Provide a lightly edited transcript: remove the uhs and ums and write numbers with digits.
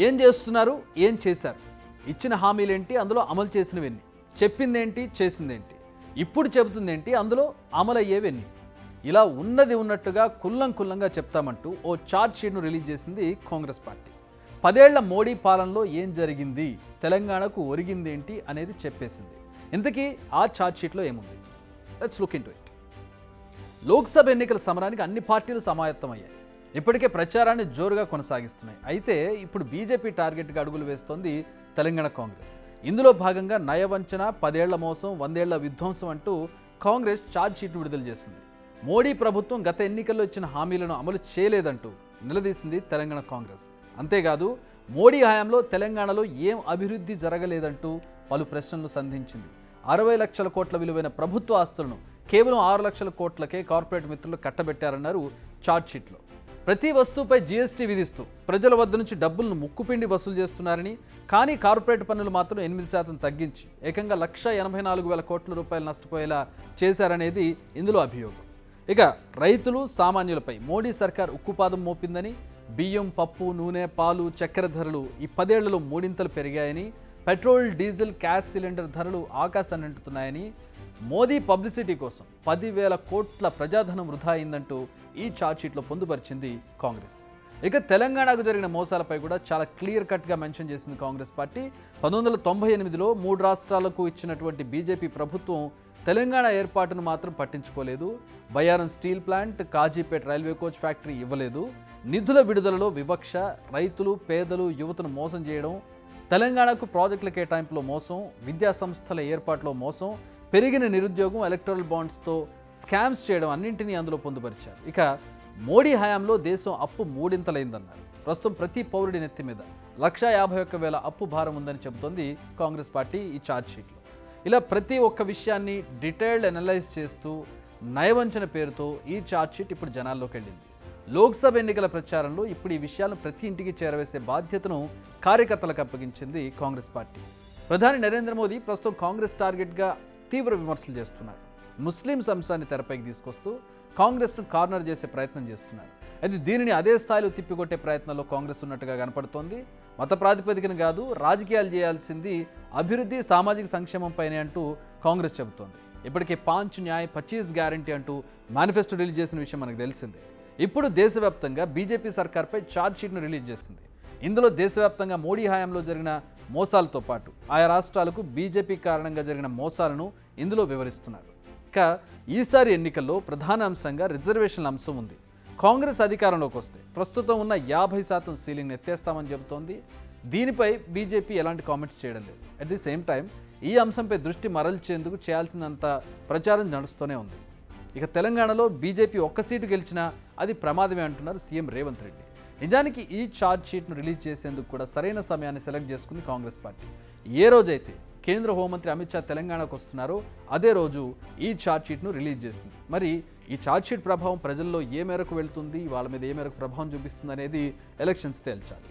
ఏం చేస్తున్నారు, ఏం చేశారు, ఇచ్చిన హామీలేంటి, అందులో అమలు చేసినవెన్ని, చెప్పిందేంటి, చేసిందేంటి, ఇప్పుడు చెబుతుందేంటి, అందులో అమలయ్యేవెన్ని, ఇలా ఉన్నది ఉన్నట్టుగా కుల్లంగా చెప్తామంటూ ఓ చార్ట్ షీట్ను రిలీజ్ చేసింది కాంగ్రెస్ పార్టీ. 10 ఏళ్ల మోడీ పాలనలో ఏం జరిగింది, తెలంగాణకు ఒరిగిందేంటి అనేది చెప్పేసింది. ఇంతకీ ఆ చార్ట్ షీట్లో ఏముంది? Let's look into it. Lok Sabha ఎన్నికల సమరానికి అన్ని పార్టీలు సమాయత్తమయ్యాయి. ఇప్పటికే ప్రచారాన్ని జోరుగా కొనసాగిస్తున్నాయి. అయితే ఇప్పుడు బీజేపీ టార్గెట్గా అడుగులు వేస్తోంది తెలంగాణ కాంగ్రెస్. ఇందులో భాగంగా నయవంచన, 10 ఏళ్ల మోసం, 100 ఏళ్ల విధ్వంసం అంటూ కాంగ్రెస్ ఛార్జ్ షీట్ను విడుదల చేసింది. మోడీ ప్రభుత్వం గత ఎన్నికల్లో ఇచ్చిన హామీలను అమలు చేయలేదంటూ నిలదీసింది తెలంగాణ కాంగ్రెస్. అంతేకాదు మోడీ హయాంలో తెలంగాణలో ఏం అభివృద్ధి జరగలేదంటూ పలు ప్రశ్నలు సంధించింది. 60 లక్షల కోట్ల విలువైన ప్రభుత్వ ఆస్తులను కేవలం 6 లక్షల కోట్లకే కార్పొరేట్ మిత్రులు కట్టబెట్టారన్నారు ఛార్ట్ షీట్లో. ప్రతి వస్తువుపై జీఎస్టీ విధిస్తూ ప్రజల వద్ద నుంచి డబ్బులను ముక్కుపిండి వసూలు చేస్తున్నారని, కానీ కార్పొరేట్ పన్నులు మాత్రం 8% తగ్గించి ఏకంగా 1,84,000 కోట్ల రూపాయలు నష్టపోయేలా చేశారనేది ఇందులో అభియోగం. ఇక రైతులు, సామాన్యులపై మోడీ సర్కార్ ఉక్కుపాదం మోపిందని, బియ్యం, పప్పు, నూనె, పాలు, చక్కెర ధరలు ఈ 10 ఏళ్లలో 3 ఇంతలు పెరిగాయని, పెట్రోల్, డీజిల్, గ్యాస్ సిలిండర్ ధరలు ఆకాశాన్ని అంటుతున్నాయని, మోదీ పబ్లిసిటీ కోసం 10,000 కోట్ల ప్రజాధనం వృధా అయిందంటూ ఈ ఛార్జ్షీట్లో పొందుపరిచింది కాంగ్రెస్. ఇక తెలంగాణకు జరిగిన మోసాలపై కూడా చాలా క్లియర్ కట్గా మెన్షన్ చేసింది కాంగ్రెస్ పార్టీ. 1998లో 3 రాష్ట్రాలకు ఇచ్చినటువంటి బీజేపీ ప్రభుత్వం తెలంగాణ ఏర్పాటును మాత్రం పట్టించుకోలేదు. Bayyaram steel plant, Kazipet railway coach factory ఇవ్వలేదు. నిధుల విడుదలలో వివక్ష, రైతులు, పేదలు, యువతను మోసం చేయడం, తెలంగాణకు ప్రాజెక్టుల కేటాయింపులో మోసం, విద్యా సంస్థల ఏర్పాటులో మోసం, పెరిగిన నిరుద్యోగం, ఎలక్టోరల్ బాండ్స్తో స్కామ్స్ చేయడం అన్నింటినీ అందులో పొందుపరిచారు. ఇక మోడీ హయాంలో దేశం అప్పు 3 ఇంతలైందన్నారు. ప్రస్తుతం ప్రతి పౌరుడి నెత్తి మీద 1,51,000 అప్పు భారం ఉందని చెబుతోంది కాంగ్రెస్ పార్టీ ఈ ఛార్జ్ షీట్లో. ఇలా ప్రతి ఒక్క విషయాన్ని డీటెయిల్డ్ అనలైజ్ చేస్తూ నయవంచన పేరుతో ఈ ఛార్జ్ షీట్ ఇప్పుడు జనాల్లోకి వెళ్ళింది. లోక్సభ ఎన్నికల ప్రచారంలో ఇప్పుడు ఈ విషయాలను ప్రతి ఇంటికి చేరవేసే బాధ్యతను కార్యకర్తలకు అప్పగించింది కాంగ్రెస్ పార్టీ. ప్రధాని నరేంద్ర మోదీ ప్రస్తుతం కాంగ్రెస్ టార్గెట్గా తీవ్ర విమర్శలు చేస్తున్నారు. ముస్లింస్ అంశాన్ని తెరపైకి తీసుకొస్తూ కాంగ్రెస్ను కార్నర్ చేసే ప్రయత్నం చేస్తున్నారు. అయితే దీనిని అదే స్థాయిలో తిప్పికొట్టే ప్రయత్నంలో కాంగ్రెస్ ఉన్నట్టుగా కనపడుతోంది. మత ప్రాతిపదికన కాదు, రాజకీయాలు చేయాల్సింది అభివృద్ధి, సామాజిక సంక్షేమంపైనే అంటూ కాంగ్రెస్ చెబుతోంది. ఇప్పటికే 5 న్యాయ్ 25 గ్యారంటీ అంటూ మేనిఫెస్టో రిలీజ్ చేసిన విషయం మనకు తెలిసిందే. ఇప్పుడు దేశవ్యాప్తంగా బీజేపీ సర్కార్పై ఛార్జ్ షీట్ను రిలీజ్ చేసింది. ఇందులో దేశవ్యాప్తంగా మోడీ హయాంలో జరిగిన మోసాలతో పాటు ఆయా రాష్ట్రాలకు బీజేపీ కారణంగా జరిగిన మోసాలను ఇందులో వివరిస్తున్నారు. ఇక ఈసారి ఎన్నికల్లో ప్రధాన అంశంగా రిజర్వేషన్ల అంశం ఉంది. కాంగ్రెస్ అధికారంలోకి వస్తే ప్రస్తుతం ఉన్న 50% సీలింగ్ని ఎత్తేస్తామని చెబుతోంది. దీనిపై బీజేపీ ఎలాంటి కామెంట్స్ చేయడం లేదు. అట్ ది సేమ్ టైం ఈ అంశంపై దృష్టి మరల్చేందుకు చేయాల్సినంత ప్రచారం నడుస్తూనే ఉంది. ఇక తెలంగాణలో బీజేపీ ఒక్క సీటు గెలిచినా అది ప్రమాదమే అంటున్నారు సీఎం రేవంత్ రెడ్డి. నిజానికి ఈ ఛార్జ్ షీట్ను రిలీజ్ చేసేందుకు కూడా సరైన సమయాన్ని సెలెక్ట్ చేసుకుంది కాంగ్రెస్ పార్టీ. ఏ రోజైతే కేంద్ర హోంమంత్రి అమిత్ షా తెలంగాణకు వస్తున్నారో అదే రోజు ఈ ఛార్జ్ షీట్ను రిలీజ్ చేసింది. మరి ఈ ఛార్జ్ షీట్ ప్రభావం ప్రజల్లో ఏ మేరకు వెళ్తుంది, వాళ్ళ మీద ఏ మేరకు ప్రభావం చూపిస్తుంది అనేది ఎలక్షన్స్ తేల్చాలి.